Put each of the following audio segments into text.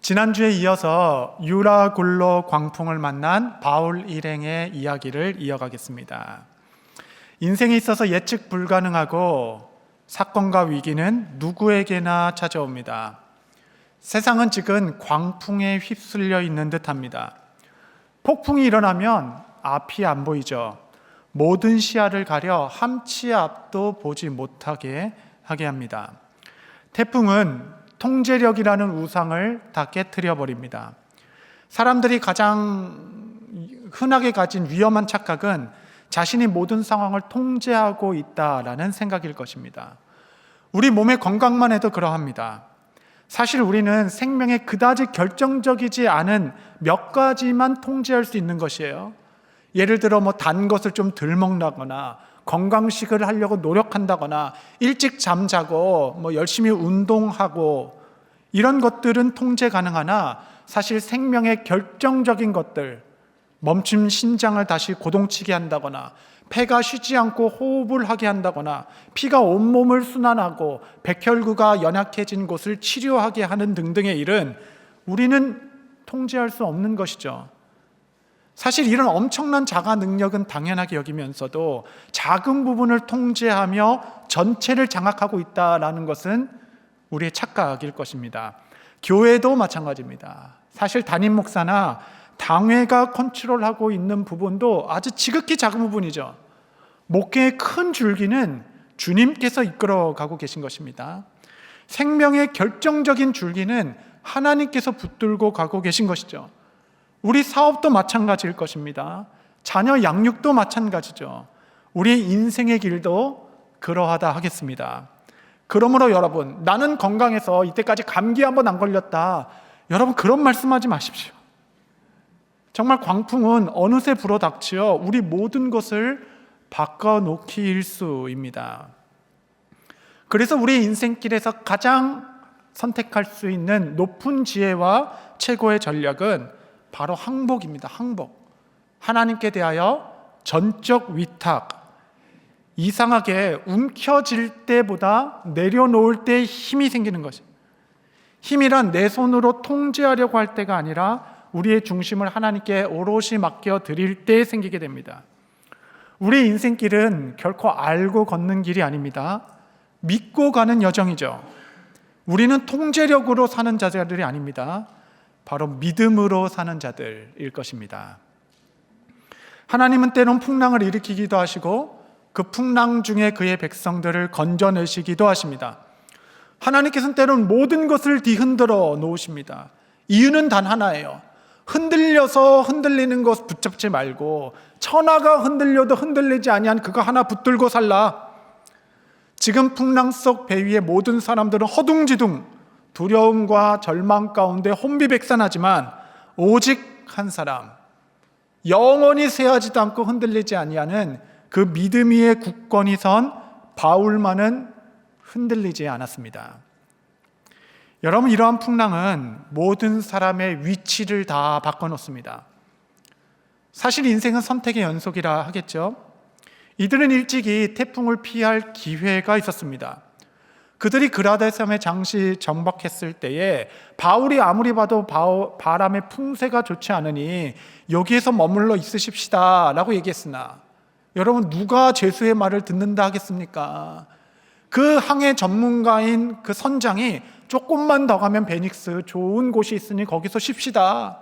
지난주에 이어서 유라굴로 광풍을 만난 바울 일행의 이야기를 이어가겠습니다. 인생에 있어서 예측 불가능하고 사건과 위기는 누구에게나 찾아옵니다. 세상은 지금 광풍에 휩쓸려 있는 듯합니다. 폭풍이 일어나면 앞이 안 보이죠. 모든 시야를 가려 한 치 앞도 보지 못하게 하게 합니다. 태풍은 통제력이라는 우상을 다 깨트려 버립니다. 사람들이 가장 흔하게 가진 위험한 착각은 자신이 모든 상황을 통제하고 있다라는 생각일 것입니다. 우리 몸의 건강만 해도 그러합니다. 사실 우리는 생명에 그다지 결정적이지 않은 몇 가지만 통제할 수 있는 것이에요. 예를 들어 단 것을 좀 덜 먹는다거나 건강식을 하려고 노력한다거나 일찍 잠자고 열심히 운동하고 이런 것들은 통제 가능하나 사실 생명의 결정적인 것들, 멈춘 심장을 다시 고동치게 한다거나 폐가 쉬지 않고 호흡을 하게 한다거나 피가 온몸을 순환하고 백혈구가 연약해진 곳을 치료하게 하는 등등의 일은 우리는 통제할 수 없는 것이죠. 사실 이런 엄청난 자가 능력은 당연하게 여기면서도 작은 부분을 통제하며 전체를 장악하고 있다는 것은 우리의 착각일 것입니다. 교회도 마찬가지입니다. 사실 담임 목사나 당회가 컨트롤하고 있는 부분도 아주 지극히 작은 부분이죠. 목회의 큰 줄기는 주님께서 이끌어가고 계신 것입니다. 생명의 결정적인 줄기는 하나님께서 붙들고 가고 계신 것이죠. 우리 사업도 마찬가지일 것입니다. 자녀 양육도 마찬가지죠. 우리 인생의 길도 그러하다 하겠습니다. 그러므로 여러분, 나는 건강해서 이때까지 감기 한번 안 걸렸다. 여러분 그런 말씀하지 마십시오. 정말 광풍은 어느새 불어닥치어 우리 모든 것을 바꿔놓기 일수입니다. 그래서 우리 인생길에서 가장 선택할 수 있는 높은 지혜와 최고의 전략은 바로 항복입니다. 항복. 하나님께 대하여 전적 위탁. 이상하게 움켜쥘 때보다 내려놓을 때 힘이 생기는 것입니다. 힘이란 내 손으로 통제하려고 할 때가 아니라 우리의 중심을 하나님께 오롯이 맡겨 드릴 때 생기게 됩니다. 우리 인생길은 결코 알고 걷는 길이 아닙니다. 믿고 가는 여정이죠. 우리는 통제력으로 사는 자들이 아닙니다. 바로 믿음으로 사는 자들일 것입니다. 하나님은 때론 풍랑을 일으키기도 하시고 그 풍랑 중에 그의 백성들을 건져내시기도 하십니다. 하나님께서는 때론 모든 것을 뒤흔들어 놓으십니다. 이유는 단 하나예요. 흔들려서 흔들리는 것 붙잡지 말고 천하가 흔들려도 흔들리지 아니한 그거 하나 붙들고 살라. 지금 풍랑 속 배 위의 모든 사람들은 허둥지둥 두려움과 절망 가운데 혼비백산하지만 오직 한 사람, 영원히 쇠하지도 않고 흔들리지 아니하는 그 믿음 위에 굳건히 선 바울만은 흔들리지 않았습니다. 여러분, 이러한 풍랑은 모든 사람의 위치를 다 바꿔놓습니다. 사실 인생은 선택의 연속이라 하겠죠. 이들은 일찍이 태풍을 피할 기회가 있었습니다. 그들이 그라데 섬에 잠시 정박했을 때에 바울이 아무리 봐도 바람의 풍세가 좋지 않으니 여기에서 머물러 있으십시다 라고 얘기했으나 여러분 누가 죄수의 말을 듣는다 하겠습니까? 그 항해 전문가인 그 선장이 조금만 더 가면 베닉스 좋은 곳이 있으니 거기서 쉽시다.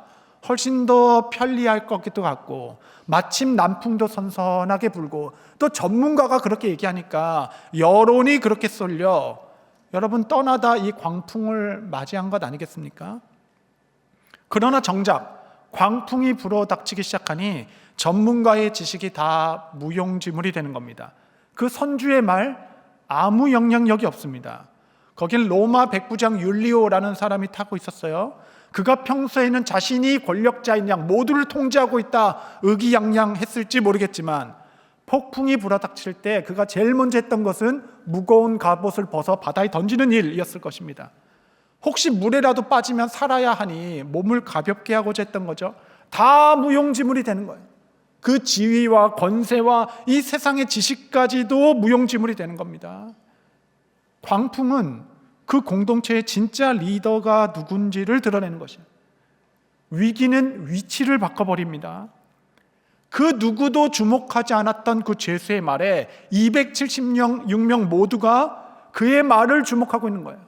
훨씬 더 편리할 것도 같고 마침 남풍도 선선하게 불고 또 전문가가 그렇게 얘기하니까 여론이 그렇게 쏠려 여러분 떠나다 이 광풍을 맞이한 것 아니겠습니까? 그러나 정작 광풍이 불어닥치기 시작하니 전문가의 지식이 다 무용지물이 되는 겁니다. 그 선주의 말 아무 영향력이 없습니다. 거긴 로마 백부장 율리오라는 사람이 타고 있었어요. 그가 평소에는 자신이 권력자인 양 모두를 통제하고 있다 의기양양했을지 모르겠지만 폭풍이 불어닥칠 때 그가 제일 먼저 했던 것은 무거운 갑옷을 벗어 바다에 던지는 일이었을 것입니다. 혹시 물에라도 빠지면 살아야 하니 몸을 가볍게 하고자 했던 거죠. 다 무용지물이 되는 거예요. 그 지위와 권세와 이 세상의 지식까지도 무용지물이 되는 겁니다. 광풍은 그 공동체의 진짜 리더가 누군지를 드러내는 것이에요. 위기는 위치를 바꿔버립니다. 그 누구도 주목하지 않았던 그 죄수의 말에 276명 모두가 그의 말을 주목하고 있는 거예요.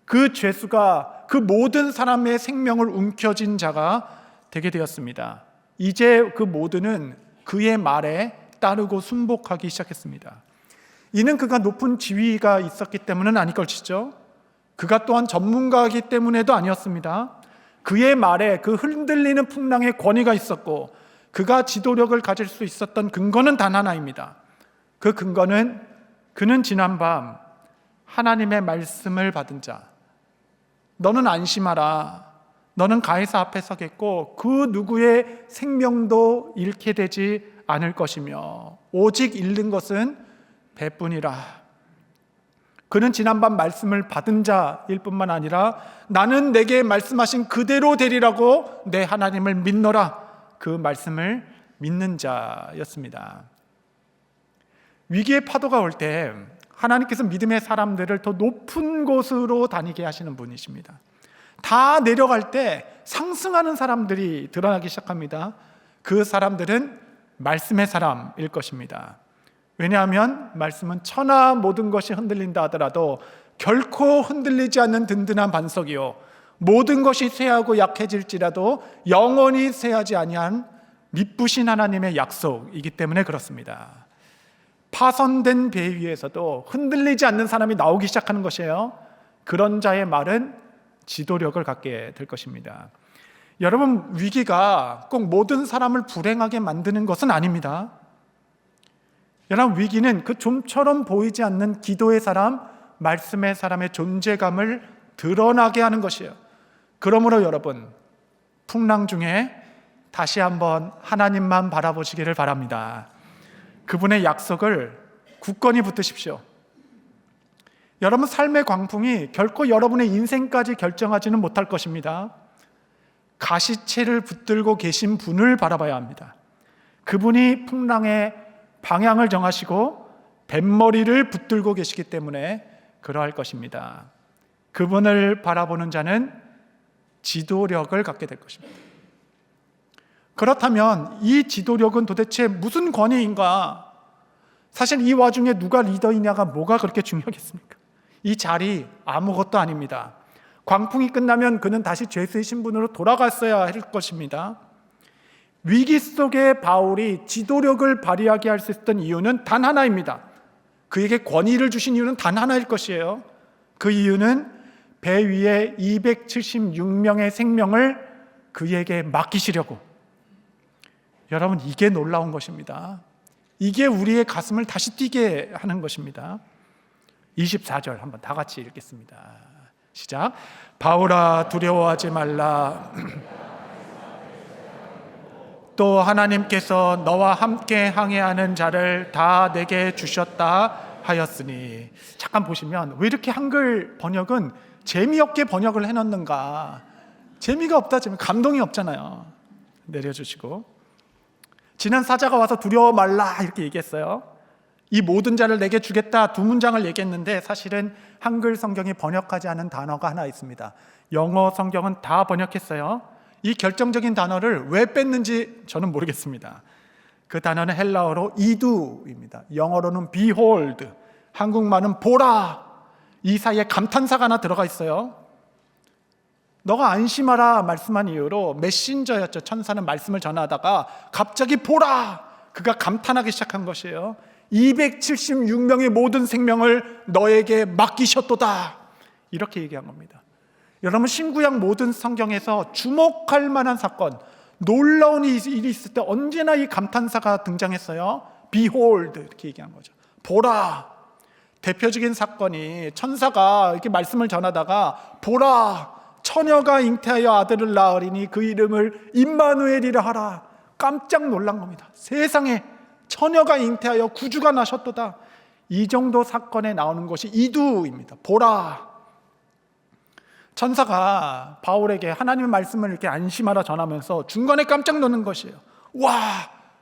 그 죄수가 그 모든 사람의 생명을 움켜쥔 자가 되게 되었습니다. 이제 그 모두는 그의 말에 따르고 순복하기 시작했습니다. 이는 그가 높은 지위가 있었기 때문은 아닐 것이죠. 그가 또한 전문가이기 때문에도 아니었습니다. 그의 말에 그 흔들리는 풍랑의 권위가 있었고 그가 지도력을 가질 수 있었던 근거는 단 하나입니다. 그 근거는 그는 지난밤 하나님의 말씀을 받은 자, 너는 안심하라, 너는 가이사 앞에 서겠고 그 누구의 생명도 잃게 되지 않을 것이며 오직 잃는 것은 배뿐이라. 그는 지난밤 말씀을 받은 자일 뿐만 아니라 나는 내게 말씀하신 그대로 되리라고 내 하나님을 믿노라, 그 말씀을 믿는 자였습니다. 위기의 파도가 올 때 하나님께서 믿음의 사람들을 더 높은 곳으로 다니게 하시는 분이십니다. 다 내려갈 때 상승하는 사람들이 드러나기 시작합니다. 그 사람들은 말씀의 사람일 것입니다. 왜냐하면 말씀은 천하 모든 것이 흔들린다 하더라도 결코 흔들리지 않는 든든한 반석이요 모든 것이 쇠하고 약해질지라도 영원히 쇠하지 아니한 미쁘신 하나님의 약속이기 때문에 그렇습니다. 파손된 배 위에서도 흔들리지 않는 사람이 나오기 시작하는 것이에요. 그런 자의 말은 지도력을 갖게 될 것입니다. 여러분, 위기가 꼭 모든 사람을 불행하게 만드는 것은 아닙니다. 여러분, 위기는 그 좀처럼 보이지 않는 기도의 사람, 말씀의 사람의 존재감을 드러나게 하는 것이에요. 그러므로 여러분, 풍랑 중에 다시 한번 하나님만 바라보시기를 바랍니다. 그분의 약속을 굳건히 붙드십시오. 여러분, 삶의 광풍이 결코 여러분의 인생까지 결정하지는 못할 것입니다. 가시채를 붙들고 계신 분을 바라봐야 합니다. 그분이 풍랑의 방향을 정하시고 뱃머리를 붙들고 계시기 때문에 그러할 것입니다. 그분을 바라보는 자는 지도력을 갖게 될 것입니다. 그렇다면 이 지도력은 도대체 무슨 권위인가? 사실 이 와중에 누가 리더이냐가 뭐가 그렇게 중요하겠습니까? 이 자리 아무것도 아닙니다. 광풍이 끝나면 그는 다시 죄수의 신분으로 돌아갔어야 할 것입니다. 위기 속에 바울이 지도력을 발휘하게 할 수 있었던 이유는 단 하나입니다. 그에게 권위를 주신 이유는 단 하나일 것이에요. 그 이유는 배 위에 276명의 생명을 그에게 맡기시려고. 여러분, 이게 놀라운 것입니다. 이게 우리의 가슴을 다시 뛰게 하는 것입니다. 24절 한번 다 같이 읽겠습니다. 시작. 바울아, 두려워하지 말라. 또 하나님께서 너와 함께 항해하는 자를 다 내게 주셨다 하였으니. 잠깐 보시면 왜 이렇게 한글 번역은 재미없게 번역을 해놓는가? 재미가 없다, 감동이 없잖아요. 내려주시고, 지난 사자가 와서 두려워 말라 이렇게 얘기했어요. 이 모든 자를 내게 주겠다, 두 문장을 얘기했는데 사실은 한글 성경이 번역하지 않은 단어가 하나 있습니다. 영어 성경은 다 번역했어요. 이 결정적인 단어를 왜 뺐는지 저는 모르겠습니다. 그 단어는 헬라어로 이두입니다. 영어로는 behold, 한국말은 보라. 이 사이에 감탄사가 하나 들어가 있어요. 너가 안심하라 말씀한 이유로 메신저였죠. 천사는 말씀을 전하다가 갑자기 보라, 그가 감탄하기 시작한 것이에요. 276명의 모든 생명을 너에게 맡기셨도다, 이렇게 얘기한 겁니다. 여러분, 신구약 모든 성경에서 주목할 만한 사건, 놀라운 일이 있을 때 언제나 이 감탄사가 등장했어요. Behold, 이렇게 얘기한 거죠. 보라. 대표적인 사건이 천사가 이렇게 말씀을 전하다가 보라, 처녀가 잉태하여 아들을 낳으리니 그 이름을 임마누엘이라 하라. 깜짝 놀란 겁니다. 세상에, 처녀가 잉태하여 구주가 나셨도다. 이 정도 사건에 나오는 것이 이두입니다. 보라. 천사가 바울에게 하나님의 말씀을 이렇게 안심하라 전하면서 중간에 깜짝 놀는 것이에요. 와,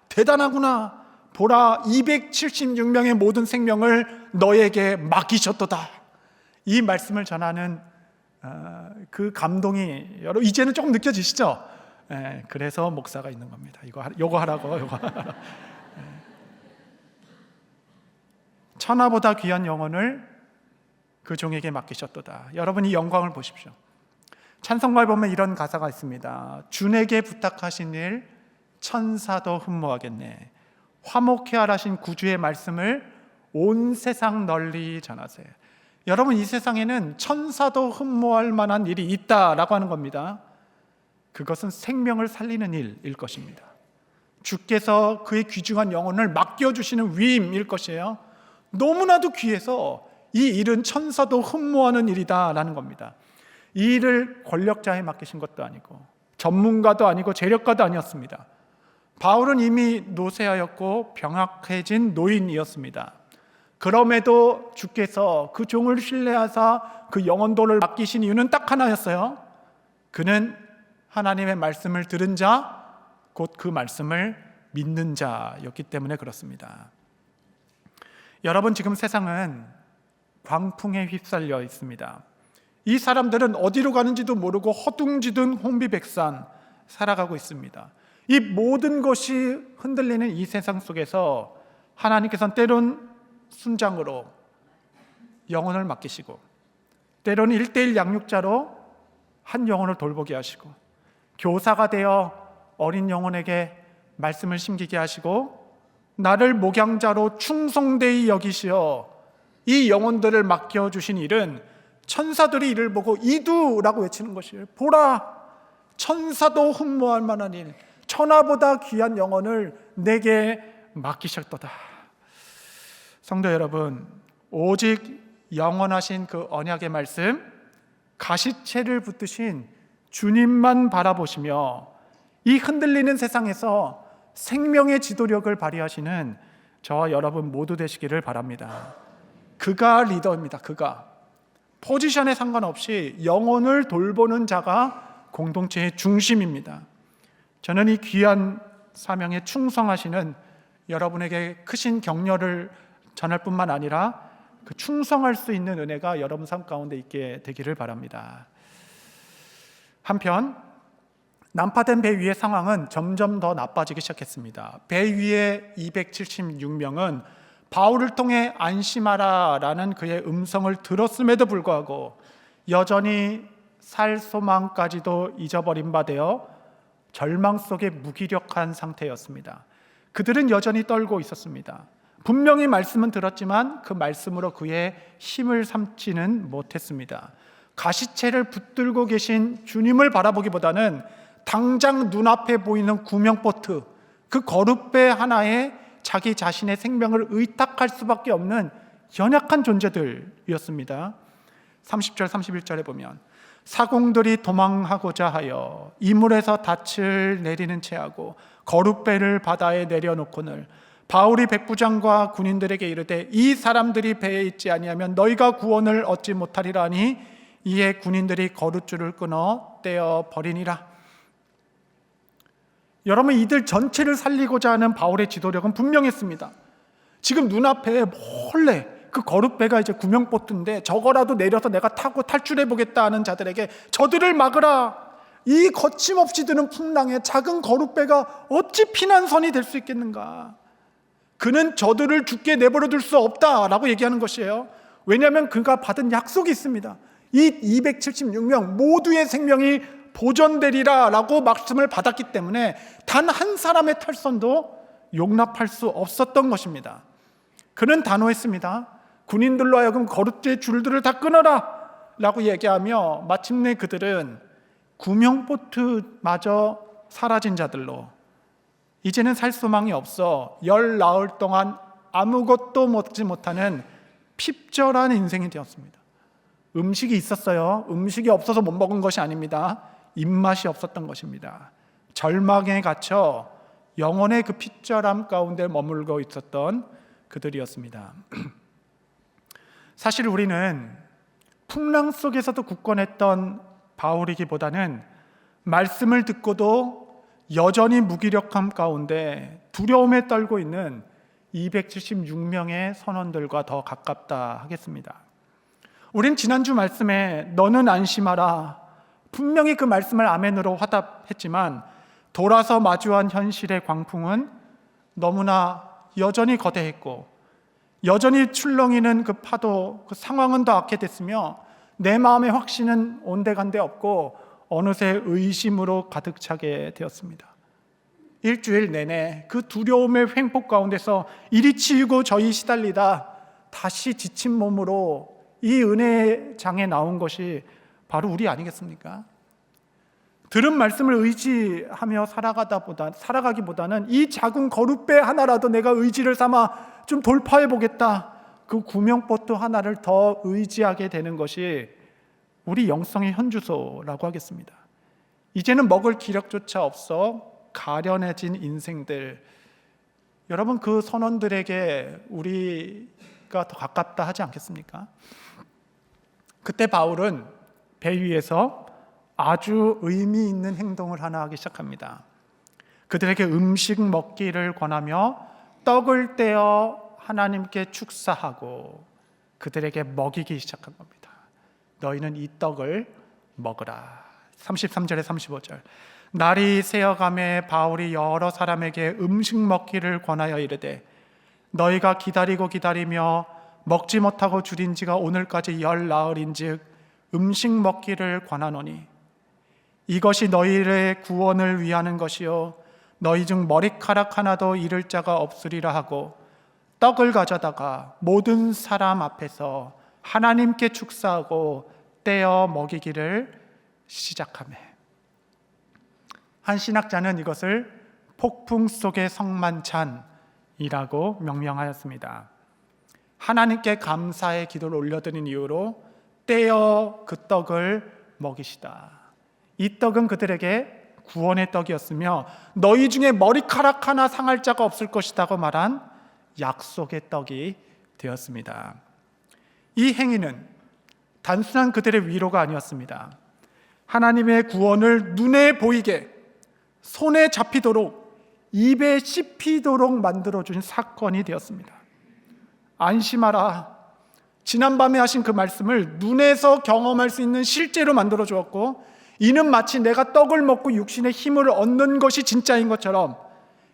대단하구나. 보라, 276명의 모든 생명을 너에게 맡기셨도다. 이 말씀을 전하는 그 감동이 여러분 이제는 조금 느껴지시죠? 그래서 목사가 있는 겁니다. 요거 하라고. 천하보다 귀한 영혼을 그 종에게 맡기셨도다. 여러분 이 영광을 보십시오. 찬송가에 보면 이런 가사가 있습니다. 주에게 부탁하신 일 천사도 흠모하겠네. 화목해 하라신 구주의 말씀을 온 세상 널리 전하세요. 여러분 이 세상에는 천사도 흠모할 만한 일이 있다라고 하는 겁니다. 그것은 생명을 살리는 일일 것입니다. 주께서 그의 귀중한 영혼을 맡겨주시는 위임일 것이에요. 너무나도 귀해서 이 일은 천사도 흠모하는 일이다라는 겁니다. 이 일을 권력자에 맡기신 것도 아니고 전문가도 아니고 재력가도 아니었습니다. 바울은 이미 노쇠하였고 병약해진 노인이었습니다. 그럼에도 주께서 그 종을 신뢰하사 그 영혼도를 맡기신 이유는 딱 하나였어요. 그는 하나님의 말씀을 들은 자, 곧 그 말씀을 믿는 자였기 때문에 그렇습니다. 여러분 지금 세상은 광풍에 휩쓸려 있습니다. 이 사람들은 어디로 가는지도 모르고 허둥지둥 혼비백산 살아가고 있습니다. 이 모든 것이 흔들리는 이 세상 속에서 하나님께서는 때론 순장으로 영혼을 맡기시고 때로는 1:1 양육자로 한 영혼을 돌보게 하시고 교사가 되어 어린 영혼에게 말씀을 심기게 하시고 나를 목양자로 충성되이 여기시어 이 영혼들을 맡겨주신 일은 천사들이 이를 보고 이두라고 외치는 것이에요. 보라, 천사도 흠모할 만한 일, 천하보다 귀한 영혼을 내게 맡기셨도다. 성도 여러분, 오직 영원하신 그 언약의 말씀, 가시채를 붙드신 주님만 바라보시며 이 흔들리는 세상에서 생명의 지도력을 발휘하시는 저와 여러분 모두 되시기를 바랍니다. 그가 리더입니다. 그가 포지션에 상관없이 영혼을 돌보는 자가 공동체의 중심입니다. 저는 이 귀한 사명에 충성하시는 여러분에게 크신 격려를 전할 뿐만 아니라 그 충성할 수 있는 은혜가 여러분 삶 가운데 있게 되기를 바랍니다. 한편 난파된 배 위의 상황은 점점 더 나빠지기 시작했습니다. 배 위의 276명은 바울을 통해 안심하라라는 그의 음성을 들었음에도 불구하고 여전히 살 소망까지도 잊어버린 바 되어 절망 속에 무기력한 상태였습니다. 그들은 여전히 떨고 있었습니다. 분명히 말씀은 들었지만 그 말씀으로 그의 힘을 삼지는 못했습니다. 가시채를 붙들고 계신 주님을 바라보기보다는 당장 눈앞에 보이는 구명보트, 그 거룻배 하나에 자기 자신의 생명을 의탁할 수밖에 없는 연약한 존재들이었습니다. 30절 31절에 보면 사공들이 도망하고자 하여 이물에서 닻을 내리는 채하고 거룻배를 바다에 내려놓고는 바울이 백부장과 군인들에게 이르되 이 사람들이 배에 있지 아니하면 너희가 구원을 얻지 못하리라 하니 이에 군인들이 거룻줄을 끊어 떼어 버리니라. 여러분 이들 전체를 살리고자 하는 바울의 지도력은 분명했습니다. 지금 눈앞에 몰래 그 거룻배가 이제 구명보트인데 저거라도 내려서 내가 타고 탈출해 보겠다 하는 자들에게 저들을 막으라. 이 거침없이 드는 풍랑에 작은 거룻배가 어찌 피난선이 될 수 있겠는가. 그는 저들을 죽게 내버려 둘 수 없다라고 얘기하는 것이에요. 왜냐하면 그가 받은 약속이 있습니다. 이 276명 모두의 생명이 보존되리라 라고 말씀을 받았기 때문에 단 한 사람의 탈선도 용납할 수 없었던 것입니다. 그는 단호했습니다. 군인들로 하여금 거룻대 줄들을 다 끊어라 라고 얘기하며 마침내 그들은 구명보트마저 사라진 자들로 이제는 살 소망이 없어 열 나흘 동안 아무것도 먹지 못하는 핍절한 인생이 되었습니다. 음식이 있었어요. 음식이 없어서 못 먹은 것이 아닙니다. 입맛이 없었던 것입니다. 절망에 갇혀 영혼의 그 핍절함 가운데 머물고 있었던 그들이었습니다. 사실 우리는 풍랑 속에서도 굳건했던 바울이기보다는 말씀을 듣고도 여전히 무기력함 가운데 두려움에 떨고 있는 276명의 선원들과 더 가깝다 하겠습니다. 우린 지난주 말씀에 너는 안심하라, 분명히 그 말씀을 아멘으로 화답했지만 돌아서 마주한 현실의 광풍은 너무나 여전히 거대했고 여전히 출렁이는 그 파도, 그 상황은 더 악해됐으며 내 마음의 확신은 온데간데 없고 어느새 의심으로 가득 차게 되었습니다. 일주일 내내 그 두려움의 횡포 가운데서 이리 치이고 저리 시달리다 다시 지친 몸으로 이 은혜의 장에 나온 것이 바로 우리 아니겠습니까? 들은 말씀을 의지하며 살아가기보다는 이 작은 거룻배 하나라도 내가 의지를 삼아 좀 돌파해 보겠다, 그 구명보트 하나를 더 의지하게 되는 것이 우리 영성의 현주소라고 하겠습니다. 이제는 먹을 기력조차 없어 가련해진 인생들, 여러분 그 선원들에게 우리가 더 가깝다 하지 않겠습니까? 그때 바울은 배 위에서 아주 의미 있는 행동을 하나 하기 시작합니다. 그들에게 음식 먹기를 권하며 떡을 떼어 하나님께 축사하고 그들에게 먹이기 시작한 겁니다. 너희는 이 떡을 먹으라. 33절에 35절. 날이 새어가매 바울이 여러 사람에게 음식 먹기를 권하여 이르되 너희가 기다리며 먹지 못하고 줄인 지가 오늘까지 열 나흘인즉 음식 먹기를 권하노니 이것이 너희의 구원을 위하는 것이요 너희 중 머리카락 하나도 잃을 자가 없으리라 하고 떡을 가져다가 모든 사람 앞에서 하나님께 축사하고 떼어 먹이기를 시작하매. 한 신학자는 이것을 폭풍 속의 성만찬이라고 명명하였습니다. 하나님께 감사의 기도를 올려드린 이유로 떼어 그 떡을 먹이시다. 이 떡은 그들에게 구원의 떡이었으며 너희 중에 머리카락 하나 상할 자가 없을 것이라고 말한 약속의 떡이 되었습니다. 이 행위는 단순한 그들의 위로가 아니었습니다. 하나님의 구원을 눈에 보이게, 손에 잡히도록, 입에 씹히도록 만들어준 사건이 되었습니다. 안심하라, 지난밤에 하신 그 말씀을 눈에서 경험할 수 있는 실제로 만들어 주었고 이는 마치 내가 떡을 먹고 육신의 힘을 얻는 것이 진짜인 것처럼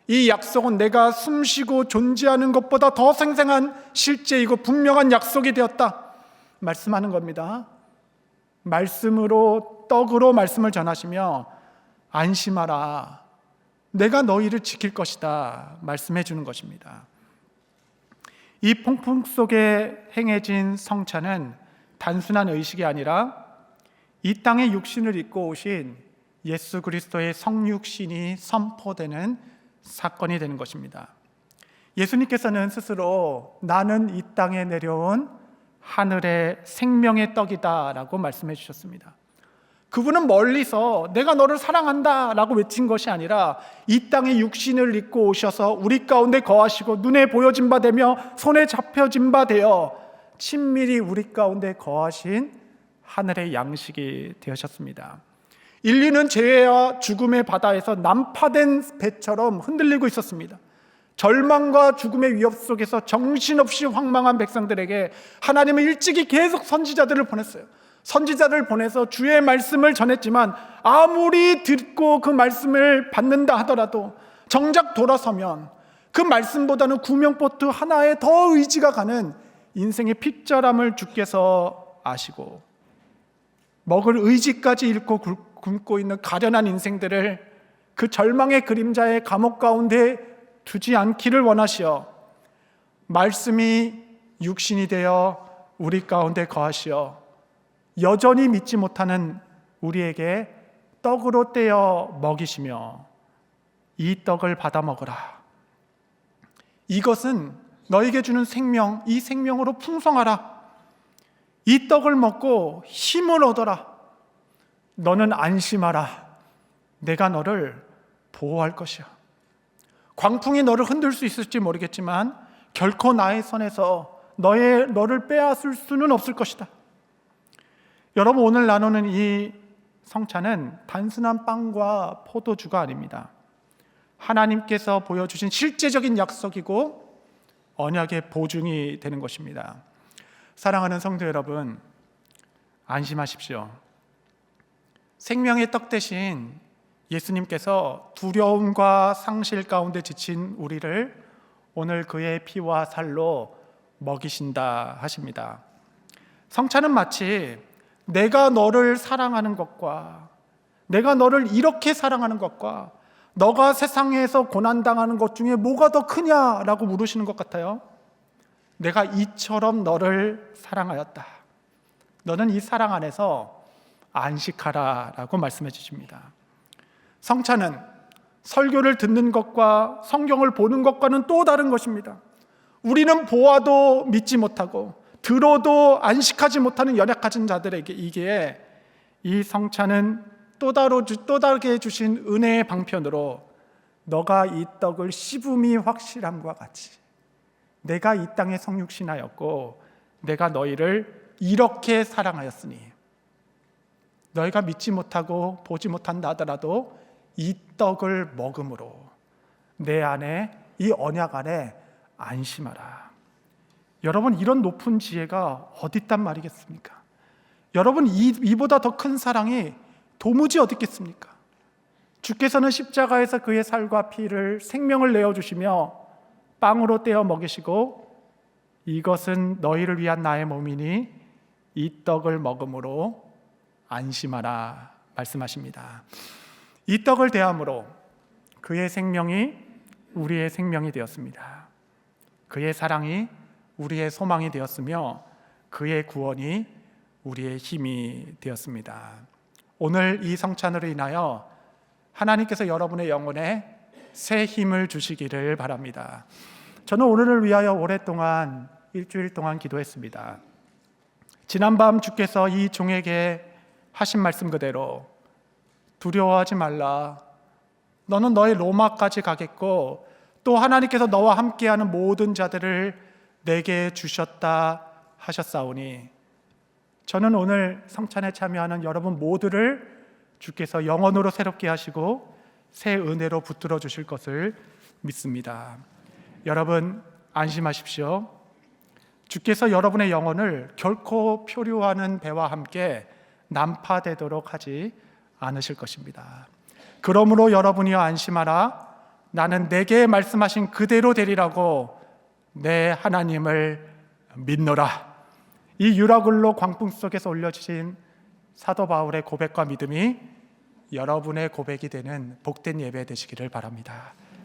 이 약속은 내가 숨쉬고 존재하는 것보다 더 생생한 실제이고 분명한 약속이 되었다 말씀하는 겁니다. 말씀으로, 떡으로 말씀을 전하시며 안심하라, 내가 너희를 지킬 것이다 말씀해 주는 것입니다. 이 폭풍 속에 행해진 성찬은 단순한 의식이 아니라 이 땅에 육신을 입고 오신 예수 그리스도의 성육신이 선포되는 사건이 되는 것입니다. 예수님께서는 스스로 나는 이 땅에 내려온 하늘의 생명의 떡이다 라고 말씀해 주셨습니다. 그분은 멀리서 내가 너를 사랑한다 라고 외친 것이 아니라 이 땅에 육신을 입고 오셔서 우리 가운데 거하시고 눈에 보여진 바 되며 손에 잡혀진 바 되어 친밀히 우리 가운데 거하신 하늘의 양식이 되셨습니다. 인류는 죄와 죽음의 바다에서 난파된 배처럼 흔들리고 있었습니다. 절망과 죽음의 위협 속에서 정신없이 황망한 백성들에게 하나님은 일찍이 계속 선지자들을 보냈어요. 선지자를 보내서 주의 말씀을 전했지만 아무리 듣고 그 말씀을 받는다 하더라도 정작 돌아서면 그 말씀보다는 구명보트 하나에 더 의지가 가는 인생의 핏절함을 주께서 아시고 먹을 의지까지 잃고 굶고 있는 가련한 인생들을 그 절망의 그림자의 감옥 가운데 두지 않기를 원하시어 말씀이 육신이 되어 우리 가운데 거하시어 여전히 믿지 못하는 우리에게 떡으로 떼어 먹이시며 이 떡을 받아 먹으라. 이것은 너에게 주는 생명, 이 생명으로 풍성하라. 이 떡을 먹고 힘을 얻어라. 너는 안심하라. 내가 너를 보호할 것이야. 광풍이 너를 흔들 수 있을지 모르겠지만 결코 나의 손에서 너를 빼앗을 수는 없을 것이다. 여러분, 오늘 나누는 이 성찬은 단순한 빵과 포도주가 아닙니다. 하나님께서 보여주신 실제적인 약속이고 언약의 보증이 되는 것입니다. 사랑하는 성도 여러분, 안심하십시오. 생명의 떡 대신 예수님께서 두려움과 상실 가운데 지친 우리를 오늘 그의 피와 살로 먹이신다 하십니다. 성찬은 마치 내가 너를 사랑하는 것과 내가 너를 이렇게 사랑하는 것과 너가 세상에서 고난당하는 것 중에 뭐가 더 크냐라고 물으시는 것 같아요. 내가 이처럼 너를 사랑하였다. 너는 이 사랑 안에서 안식하라 라고 말씀해 주십니다. 성찬은 설교를 듣는 것과 성경을 보는 것과는 또 다른 것입니다. 우리는 보아도 믿지 못하고 들어도 안식하지 못하는 연약한 자들에게 이게 이 성찬은 또 다르게 주신 은혜의 방편으로 너가 이 떡을 씹음이 확실함과 같이 내가 이 땅에 성육신하였고 내가 너희를 이렇게 사랑하였으니 너희가 믿지 못하고 보지 못한다 하더라도 이 떡을 먹음으로 내 안에 이 언약 안에 안심하라. 여러분, 이런 높은 지혜가 어디 있단 말이겠습니까? 여러분, 이보다 더 큰 사랑이 도무지 어디 있겠습니까? 주께서는 십자가에서 그의 살과 피를 생명을 내어주시며 빵으로 떼어 먹이시고 이것은 너희를 위한 나의 몸이니 이 떡을 먹음으로 안심하라 말씀하십니다. 이 떡을 대함으로 그의 생명이 우리의 생명이 되었습니다. 그의 사랑이 우리의 소망이 되었으며 그의 구원이 우리의 힘이 되었습니다. 오늘 이 성찬으로 인하여 하나님께서 여러분의 영혼에 새 힘을 주시기를 바랍니다. 저는 오늘을 위하여 오랫동안 일주일 동안 기도했습니다. 지난밤 주께서 이 종에게 하신 말씀 그대로 두려워하지 말라. 너는 너의 로마까지 가겠고 또 하나님께서 너와 함께하는 모든 자들을 내게 주셨다 하셨사오니 저는 오늘 성찬에 참여하는 여러분 모두를 주께서 영원으로 새롭게 하시고 새 은혜로 붙들어 주실 것을 믿습니다. 여러분 안심하십시오. 주께서 여러분의 영혼을 결코 표류하는 배와 함께 난파되도록 하지 않으실 것입니다. 그러므로 여러분이 안심하라. 나는 내게 말씀하신 그대로 되리라고 내 하나님을 믿노라. 이 유라굴로 광풍 속에서 올려주신 사도 바울의 고백과 믿음이 여러분의 고백이 되는 복된 예배 되시기를 바랍니다.